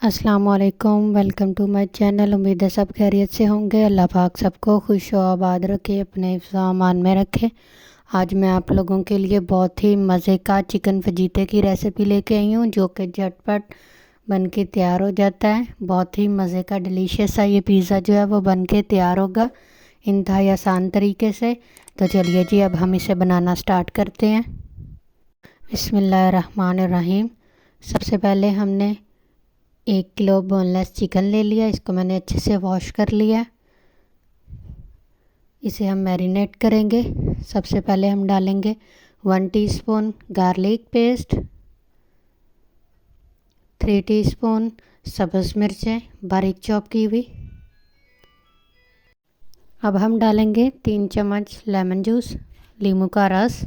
अस्सलाम वालेकुम। Welcome to my channel. उम्मीद है सब खैरियत से होंगे। अल्लाह पाक सबको खुश व आबाद रखे, अपने सामान में रखे। आज मैं आप लोगों के लिए बहुत ही मज़े का चिकन फजीते की रेसिपी लेके आई हूँ, जो कि झटपट बन के तैयार हो जाता है। बहुत ही मज़े का डिलीशियस सा ये पिज़्ज़ा जो है वो बन के तैयार होगा इंतहाई आसान तरीके से। तो चलिए जी, अब हम इसे बनाना स्टार्ट करते हैं। बिस्मिल्लाहिर्रहमानिर्रहीम। सबसे पहले हमने 1 किलो बोनलेस चिकन ले लिया। इसको मैंने अच्छे से वॉश कर लिया। इसे हम मैरिनेट करेंगे। सबसे पहले हम डालेंगे 1 टीस्पून गार्लिक पेस्ट, 3 टीस्पून सब्ज़ मिर्चें बारीक चॉप की हुई। अब हम डालेंगे 3 चम्मच लेमन जूस, नींबू का रस।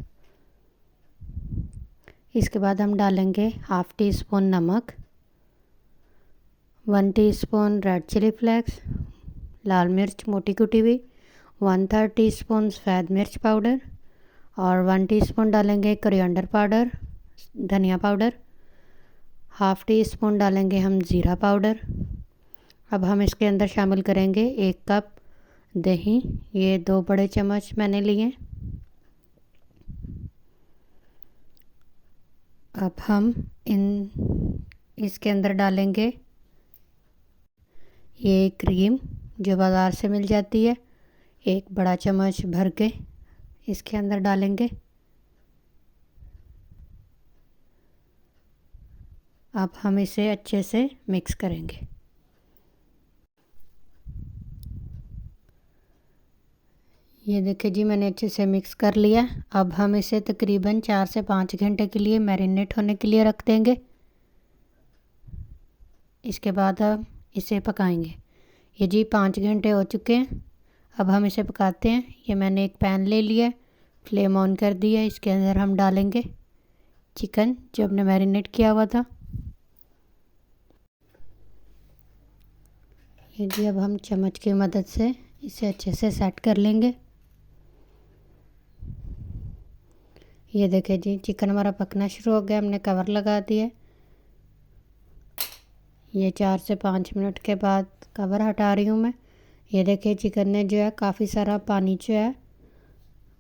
इसके बाद हम डालेंगे हाफ़ टी स्पून नमक, 1 टीस्पून रेड चिली फ्लेक्स लाल मिर्च मोटी कुटी हुई, 1/3 टीस्पून सफ़ेद मिर्च पाउडर और 1 टीस्पून डालेंगे कोरिएंडर पाउडर धनिया पाउडर। हाफ़ टी स्पून डालेंगे हम ज़ीरा पाउडर। अब हम इसके अंदर शामिल करेंगे 1 कप दही। ये 2 बड़े चम्मच मैंने लिए। अब हम इसके अंदर डालेंगे ये क्रीम जो बाज़ार से मिल जाती है, 1 बड़ा चम्मच भर के इसके अंदर डालेंगे। अब हम इसे अच्छे से मिक्स करेंगे। ये देखिए जी, मैंने अच्छे से मिक्स कर लिया। अब हम इसे तकरीबन 4 से 5 घंटे के लिए मैरिनेट होने के लिए रख देंगे। इसके बाद हम इसे पकाएंगे। ये जी 5 घंटे हो चुके हैं। अब हम इसे पकाते हैं। ये मैंने एक पैन ले लिया, फ्लेम ऑन कर दिया। इसके अंदर हम डालेंगे चिकन जो हमने मैरिनेट किया हुआ था। ये जी, अब हम चम्मच की मदद से इसे अच्छे से सेट कर लेंगे। ये देखिए जी, चिकन हमारा पकना शुरू हो गया। हमने कवर लगा दिया। ये 4 से 5 मिनट के बाद कवर हटा रही हूँ मैं। ये देखिए, चिकन ने जो है काफ़ी सारा पानी जो है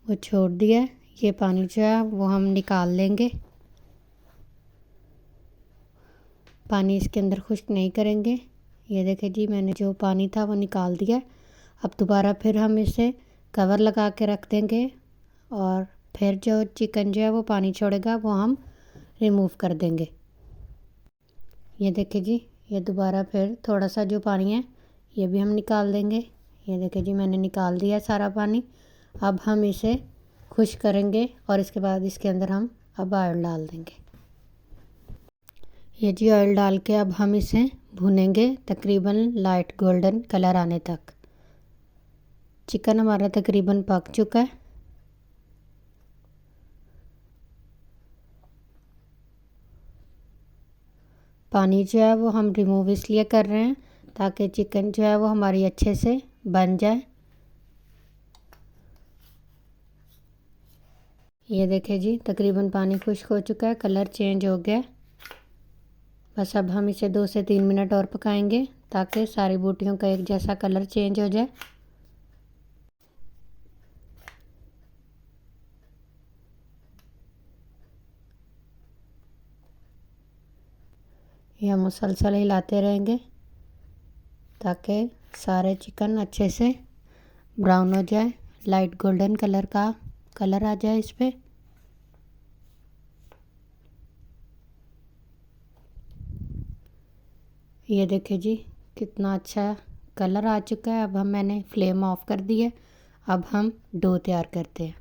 वो छोड़ दिया है। ये पानी जो है वो हम निकाल लेंगे। पानी इसके अंदर खुश्क नहीं करेंगे। ये देखिए जी, मैंने जो पानी था वो निकाल दिया। अब दोबारा फिर हम इसे कवर लगा के रख देंगे और फिर जो चिकन जो है वो पानी छोड़ेगा वो हम रिमूव कर देंगे। ये देखिए जी, ये दोबारा फिर थोड़ा सा जो पानी है ये भी हम निकाल देंगे। ये देखिए जी, मैंने निकाल दिया सारा पानी। अब हम इसे खुश्क करेंगे और इसके बाद इसके अंदर हम अब ऑयल डाल देंगे। ये जी, ऑयल डाल के अब हम इसे भूनेंगे तकरीबन लाइट गोल्डन कलर आने तक। चिकन हमारा तकरीबन पक चुका है। पानी जो है वो हम रिमूव इसलिए कर रहे हैं ताकि चिकन जो है वो हमारी अच्छे से बन जाए। ये देखिए जी, तकरीबन पानी खुश्क हो चुका है, कलर चेंज हो गया। बस अब हम इसे 2 से 3 मिनट और पकाएंगे ताकि सारी बूटियों का एक जैसा कलर चेंज हो जाए। ये हम मुसलसल हिलाते रहेंगे ताकि सारे चिकन अच्छे से ब्राउन हो जाए, लाइट गोल्डन कलर का कलर आ जाए इस पे। ये देखिए जी, कितना अच्छा कलर आ चुका है। अब मैंने फ्लेम ऑफ कर दी है। अब हम डो तैयार करते हैं।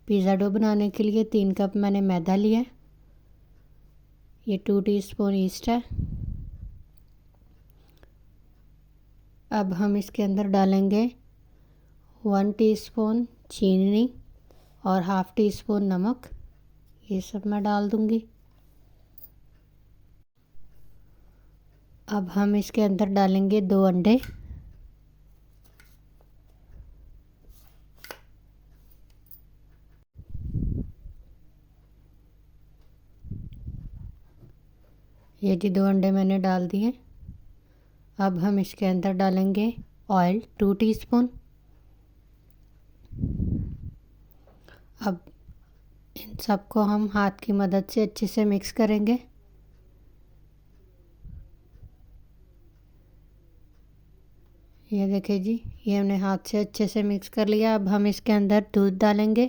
पिज़्ज़ा डो बनाने के लिए 3 कप मैंने मैदा लिया। ये 2 टीस्पून ईस्ट है। अब हम इसके अंदर डालेंगे 1 टीस्पून चीनी और हाफ़ टी स्पून नमक। ये सब मैं डाल दूँगी। अब हम इसके अंदर डालेंगे 2 अंडे। ये जी 2 अंडे मैंने डाल दिए। अब हम इसके अंदर डालेंगे ऑयल 2 टीस्पून। अब इन सबको हम हाथ की मदद से अच्छे से मिक्स करेंगे। ये देखिए जी, ये हमने हाथ से अच्छे से मिक्स कर लिया। अब हम इसके अंदर दूध डालेंगे।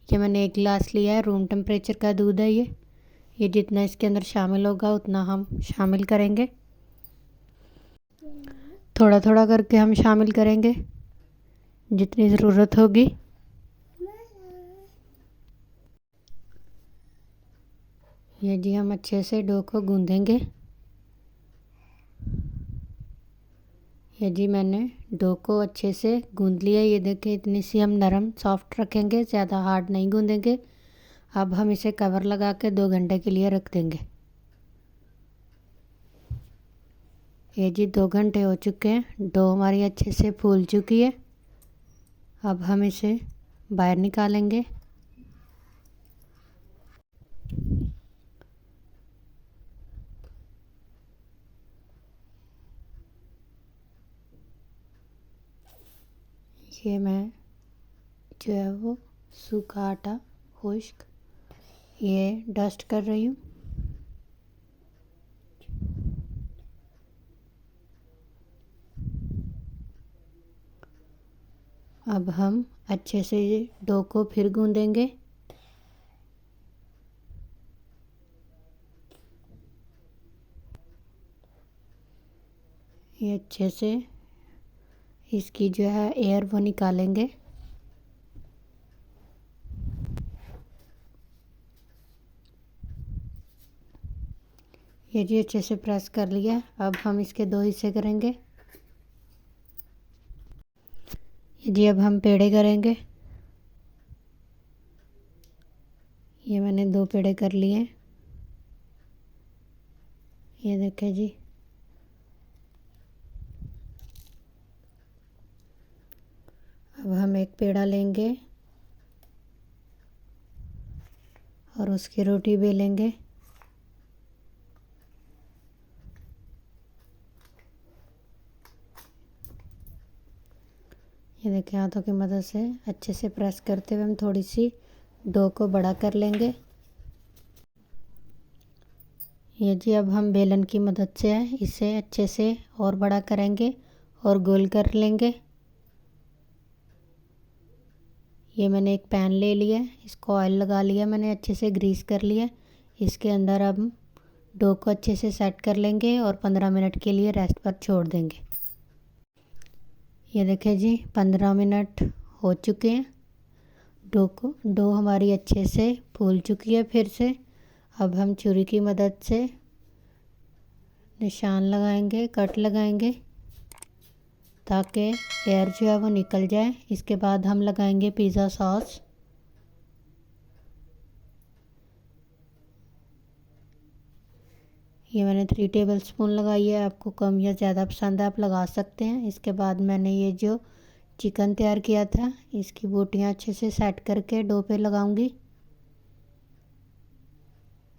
ये मैंने 1 गिलास लिया है, रूम टेम्परेचर का दूध है ये जितना इसके अंदर शामिल होगा उतना हम शामिल करेंगे। थोड़ा थोड़ा करके हम शामिल करेंगे जितनी ज़रूरत होगी। ये जी हम अच्छे से डो को गूंदेंगे। ये जी मैंने डो को अच्छे से गूंद लिया। ये देखिए इतनी सी हम नरम सॉफ्ट रखेंगे, ज़्यादा हार्ड नहीं गूंदेंगे। अब हम इसे कवर लगा के 2 घंटे के लिए रख देंगे। ये जी 2 घंटे हो चुके हैं, डो हमारी अच्छे से फूल चुकी है। अब हम इसे बाहर निकालेंगे। ये मैं जो है वो सूखा आटा खुश्क ये डस्ट कर रही हूँ। अब हम अच्छे से डो को फिर गूंदेंगे। ये अच्छे से इसकी जो है एयर वो निकालेंगे। ये जी अच्छे से प्रेस कर लिया। अब हम इसके 2 हिस्से करेंगे। ये जी अब हम पेड़े करेंगे। ये मैंने 2 पेड़े कर लिए। ये देखें जी, अब हम एक पेड़ा लेंगे और उसकी रोटी बेलेंगे। ये देखिए हाथों की मदद से अच्छे से प्रेस करते हुए हम थोड़ी सी डो को बड़ा कर लेंगे। ये जी अब हम बेलन की मदद से इसे अच्छे से और बड़ा करेंगे और गोल कर लेंगे। ये मैंने एक पैन ले लिया, इसको ऑयल लगा लिया, मैंने अच्छे से ग्रीस कर लिया। इसके अंदर अब डो को अच्छे से सेट कर लेंगे और 15 मिनट के लिए रेस्ट पर छोड़ देंगे। ये देखें जी 15 मिनट हो चुके हैं। डो हमारी अच्छे से फूल चुकी है फिर से। अब हम छुरी की मदद से निशान लगाएंगे, कट लगाएंगे ताकि एयर जो है वो निकल जाए। इसके बाद हम लगाएंगे पिज़्ज़ा सॉस। ये मैंने 3 टेबलस्पून लगाई है, आपको कम या ज़्यादा पसंद है आप लगा सकते हैं। इसके बाद मैंने ये जो चिकन तैयार किया था इसकी बोटियाँ अच्छे से सेट करके डो पे लगाऊंगी।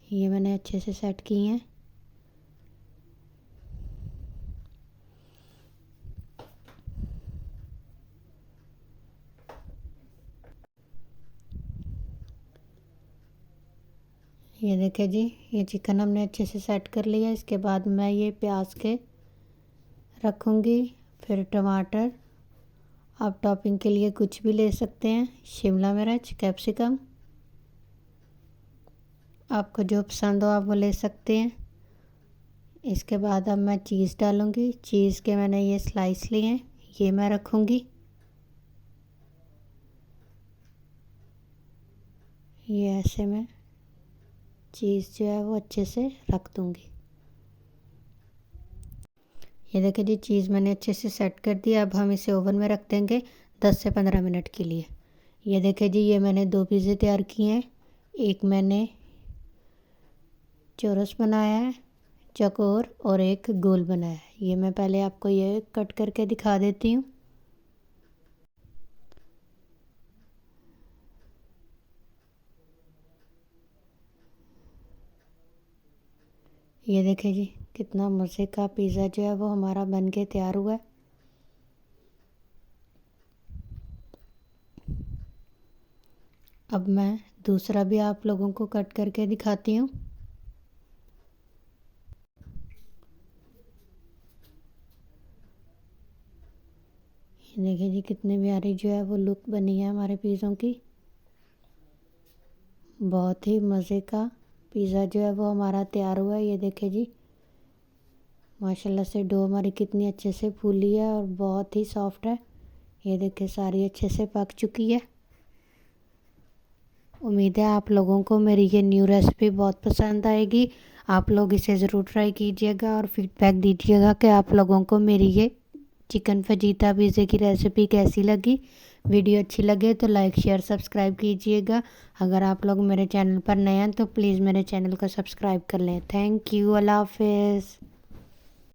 ये मैंने अच्छे से सेट की हैं। ये देखिए जी, ये चिकन हमने अच्छे से सेट कर लिया। इसके बाद मैं ये प्याज के रखूँगी, फिर टमाटर। आप टॉपिंग के लिए कुछ भी ले सकते हैं, शिमला मिर्च, कैप्सिकम, आपको जो पसंद हो आप वो ले सकते हैं। इसके बाद अब मैं चीज़ डालूँगी। चीज़ के मैंने ये स्लाइस लिए हैं, ये मैं रखूँगी। ये ऐसे मैं चीज़ जो है वो अच्छे से रख दूँगी। ये देखिए जी, चीज़ मैंने अच्छे से सेट कर दिया। अब हम इसे ओवन में रख देंगे 10 से 15 मिनट के लिए। ये देखिए जी, ये मैंने 2 पिज़्ज़े तैयार किए हैं। एक मैंने चौरस बनाया है, चौकोर, और एक गोल बनाया है। ये मैं पहले आपको ये कट करके दिखा देती हूँ। ये देखें जी, कितना मज़े का पिज़्ज़ा जो है वो हमारा बन के तैयार हुआ है। अब मैं दूसरा भी आप लोगों को कट करके दिखाती हूँ। ये देखिए जी, कितने प्यारी जो है वो लुक बनी है हमारे पिज़्ज़ों की। बहुत ही मज़े का पिज़्ज़ा जो है वो हमारा तैयार हुआ है। ये देखें जी, माशाल्लाह से डो हमारी कितनी अच्छे से फूली है और बहुत ही सॉफ्ट है। ये देखिए, सारी अच्छे से पक चुकी है। उम्मीद है आप लोगों को मेरी ये न्यू रेसिपी बहुत पसंद आएगी। आप लोग इसे ज़रूर ट्राई कीजिएगा और फीडबैक दीजिएगा कि आप लोगों को मेरी ये चिकन फजीता पिज़्ज़े की रेसिपी कैसी लगी। वीडियो अच्छी लगे तो लाइक शेयर सब्सक्राइब कीजिएगा। अगर आप लोग मेरे चैनल पर नए हैं तो प्लीज़ मेरे चैनल को सब्सक्राइब कर लें। Thank you. अल्लाह हाफ़िज़।